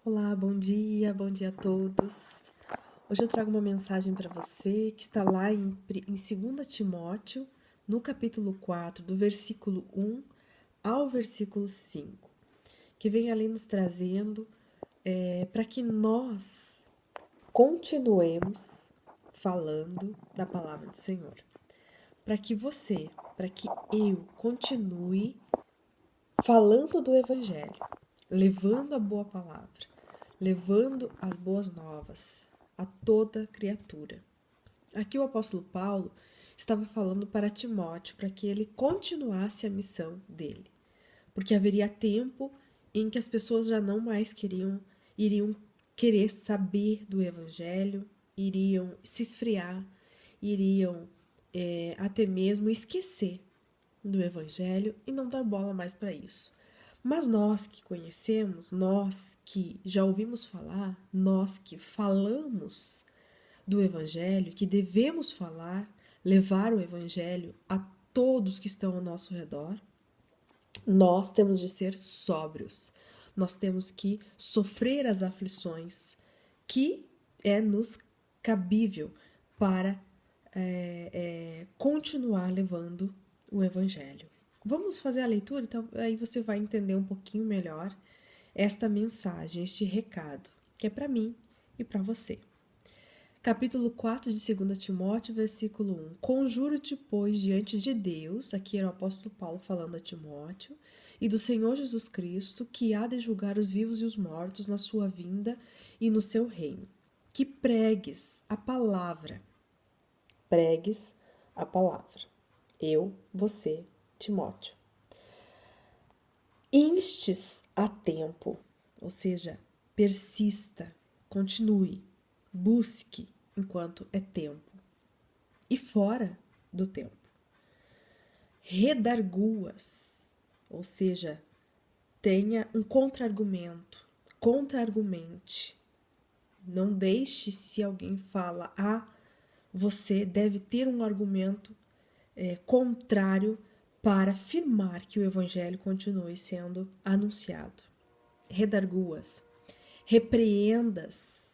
Olá, bom dia a todos. Hoje eu trago uma mensagem para você que está lá em 2 Timóteo, no capítulo 4, do versículo 1 ao versículo 5, que vem ali nos trazendo para que nós continuemos falando da palavra do Senhor. Para que eu continue falando do Evangelho, levando a boa palavra, levando as boas novas a toda criatura. Aqui o apóstolo Paulo estava falando para Timóteo para que ele continuasse a missão dele, porque haveria tempo em que as pessoas já não mais iriam querer saber do Evangelho, iriam se esfriar, iriam até mesmo esquecer do Evangelho e não dar bola mais para isso. Mas nós que conhecemos, nós que já ouvimos falar, nós que falamos do Evangelho, que devemos falar, levar o Evangelho a todos que estão ao nosso redor, nós temos de ser sóbrios. Nós temos que sofrer as aflições que é nos cabível para continuar levando o Evangelho. Vamos fazer a leitura, então aí você vai entender um pouquinho melhor esta mensagem, este recado, que é para mim e para você. Capítulo 4 de 2 Timóteo, versículo 1. Conjuro-te, pois, diante de Deus, aqui era o apóstolo Paulo falando a Timóteo, e do Senhor Jesus Cristo, que há de julgar os vivos e os mortos na sua vinda e no seu reino, que pregues a palavra. Pregues a palavra. Eu, você, Timóteo. Instes a tempo, ou seja, persista, continue, busque enquanto é tempo e fora do tempo. Redarguas, ou seja, tenha um contra-argumento, contra-argumente. Não deixe se alguém fala você deve ter um argumento contrário para afirmar que o Evangelho continue sendo anunciado. Redarguas, repreendas,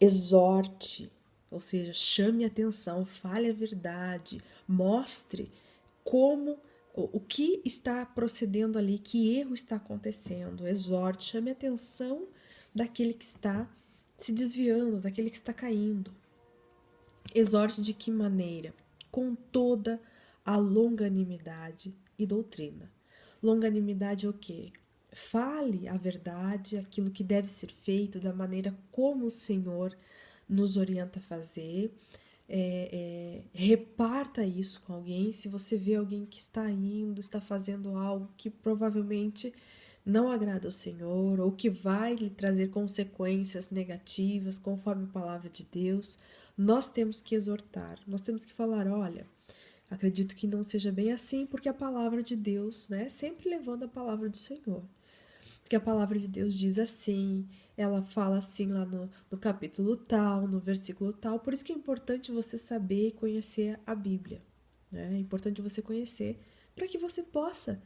exorte, ou seja, chame atenção, fale a verdade, mostre o que está procedendo ali, que erro está acontecendo, exorte, chame atenção daquele que está se desviando, daquele que está caindo. Exorte de que maneira? Com toda a longanimidade e doutrina. Longanimidade é o quê? Fale a verdade, aquilo que deve ser feito, da maneira como o Senhor nos orienta a fazer. Reparta isso com alguém. Se você vê alguém que está fazendo algo que provavelmente não agrada ao Senhor ou que vai lhe trazer consequências negativas, conforme a palavra de Deus, nós temos que exortar, nós temos que falar, olha, acredito que não seja bem assim, porque a palavra de Deus, né, sempre levando a palavra do Senhor. Porque a palavra de Deus diz assim, ela fala assim lá no capítulo tal, no versículo tal, por isso que é importante você saber e conhecer a Bíblia, né? É importante você conhecer para que você possa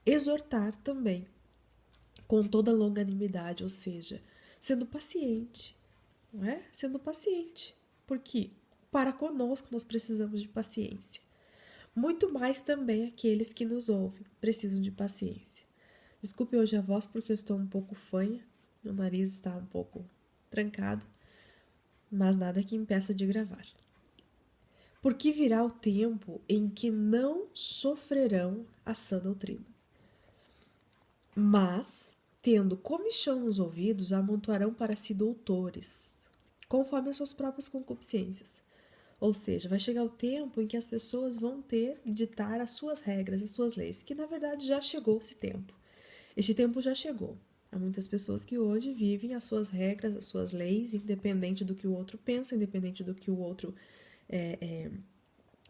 exortar também com toda longanimidade, ou seja, sendo paciente, não é? Sendo paciente, porque para conosco nós precisamos de paciência. Muito mais também aqueles que nos ouvem precisam de paciência. Desculpe hoje a voz porque eu estou um pouco fanha, meu nariz está um pouco trancado, mas nada que impeça de gravar. Porque virá o tempo em que não sofrerão a sã doutrina, mas, tendo comichão nos ouvidos, amontoarão para si doutores, conforme as suas próprias concupiscências. Ou seja, vai chegar o tempo em que as pessoas vão ter de ditar as suas regras, as suas leis, que na verdade já chegou esse tempo. Este tempo já chegou. Há muitas pessoas que hoje vivem as suas regras, as suas leis, independente do que o outro pensa, independente do que o outro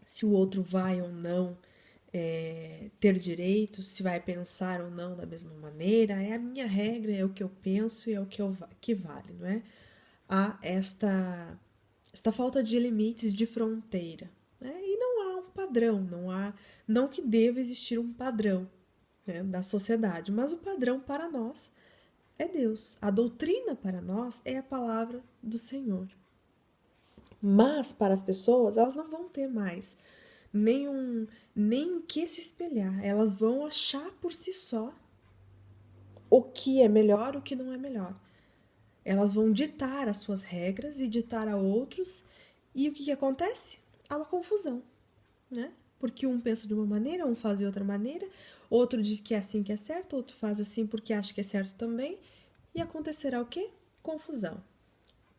se o outro vai ou não ter direitos, se vai pensar ou não da mesma maneira. É a minha regra, é o que eu penso e é o que vale, não é? Há esta falta de limites, de fronteira, né? E não há um padrão, não que deva existir um padrão, né, da sociedade, mas o padrão para nós é Deus. A doutrina para nós é a palavra do Senhor. Mas para as pessoas, elas não vão ter mais nem em que se espelhar. Elas vão achar por si só o que é melhor, o que não é melhor. Elas vão ditar as suas regras e ditar a outros. E o que acontece? Há uma confusão, né? Porque um pensa de uma maneira, um faz de outra maneira, outro diz que é assim que é certo, outro faz assim porque acha que é certo também. E acontecerá o quê? Confusão.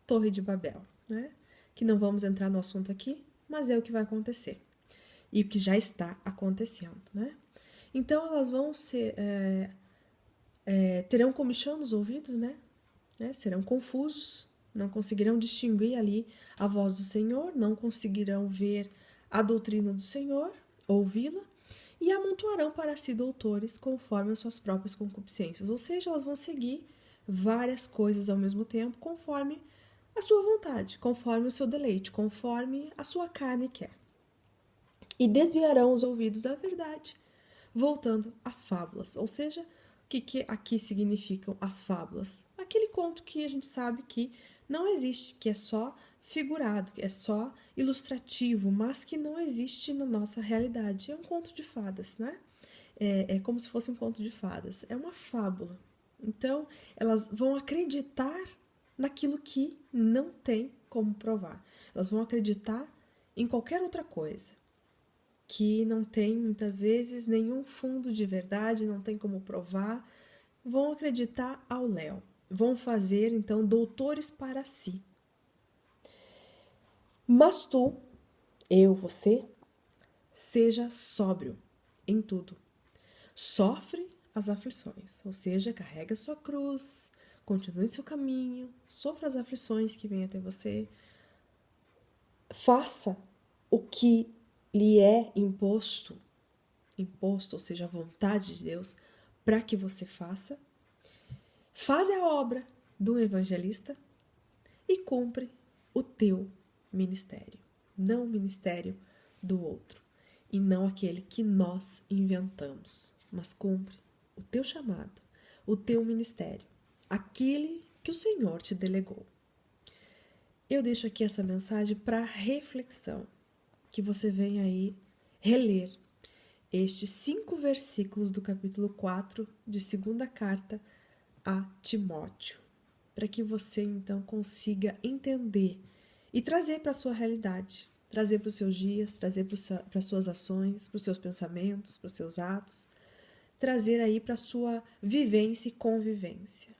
Torre de Babel, né? Que não vamos entrar no assunto aqui, mas é o que vai acontecer. E o que já está acontecendo, né? Então elas vão ser... terão comichão nos ouvidos, né? Serão confusos, não conseguirão distinguir ali a voz do Senhor, não conseguirão ver a doutrina do Senhor, ouvi-la, e amontoarão para si doutores conforme as suas próprias concupiscências. Ou seja, elas vão seguir várias coisas ao mesmo tempo, conforme a sua vontade, conforme o seu deleite, conforme a sua carne quer. E desviarão os ouvidos da verdade, voltando às fábulas. Ou seja, o que aqui significam as fábulas? Aquele conto que a gente sabe que não existe, que é só figurado, que é só ilustrativo, mas que não existe na nossa realidade. É um conto de fadas, né? É como se fosse um conto de fadas. É uma fábula. Então, elas vão acreditar naquilo que não tem como provar. Elas vão acreditar em qualquer outra coisa, que não tem, muitas vezes, nenhum fundo de verdade, não tem como provar. Vão acreditar ao léu. Vão fazer, então, doutores para si. Mas tu, eu, você, seja sóbrio em tudo. Sofre as aflições, ou seja, carrega sua cruz, continue seu caminho, sofra as aflições que vêm até você. Faça o que lhe é imposto, ou seja, a vontade de Deus, para que você faça. Faz a obra do evangelista e cumpre o teu ministério, não o ministério do outro, e não aquele que nós inventamos, mas cumpre o teu chamado, o teu ministério, aquele que o Senhor te delegou. Eu deixo aqui essa mensagem para reflexão, que você venha aí reler estes 5 versículos do capítulo 4 de 2ª carta a Timóteo, para que você então consiga entender e trazer para a sua realidade, trazer para os seus dias, trazer para as suas ações, para os seus pensamentos, para os seus atos, trazer aí para a sua vivência e convivência.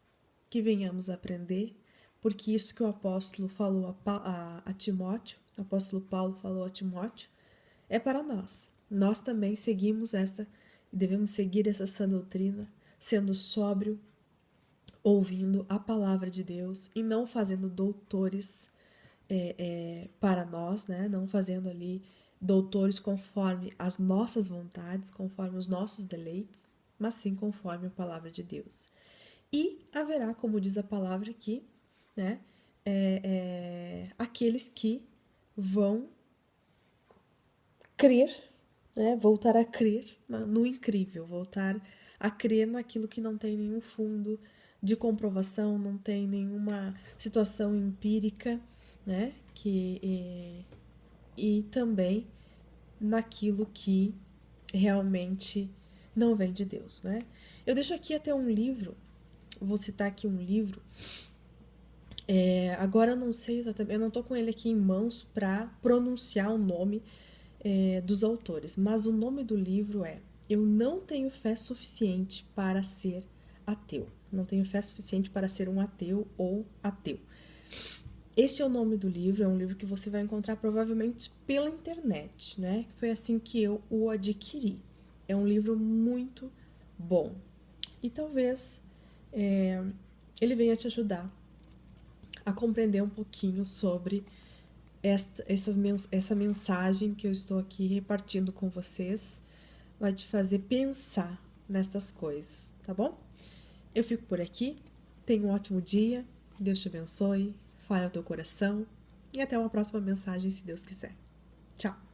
Que venhamos aprender, porque isso que o apóstolo falou a Timóteo, o apóstolo Paulo falou a Timóteo, é para nós. Nós também seguimos devemos seguir essa sã doutrina, sendo sóbrio, ouvindo a palavra de Deus e não fazendo doutores para nós, né? Não fazendo ali doutores conforme as nossas vontades, conforme os nossos deleites, mas sim conforme a palavra de Deus. E haverá, como diz a palavra aqui, né? Aqueles que vão crer, né? Voltar a crer no incrível, voltar a crer naquilo que não tem nenhum fundo de comprovação, não tem nenhuma situação empírica, né? E também naquilo que realmente não vem de Deus, né? Eu deixo aqui até um livro, vou citar aqui um livro. Agora eu não sei exatamente, eu não estou com ele aqui em mãos para pronunciar o nome dos autores, mas o nome do livro é Eu Não Tenho Fé Suficiente para Ser Ateu. Não tenho fé suficiente para ser um ateu ou ateu. Esse é o nome do livro, é um livro que você vai encontrar provavelmente pela internet, né? Foi assim que eu o adquiri. É um livro muito bom. E talvez ele venha te ajudar a compreender um pouquinho sobre essa mensagem que eu estou aqui repartindo com vocês. Vai te fazer pensar nessas coisas, tá bom? Eu fico por aqui. Tenha um ótimo dia. Deus te abençoe. Fale ao teu coração. E até uma próxima mensagem, se Deus quiser. Tchau!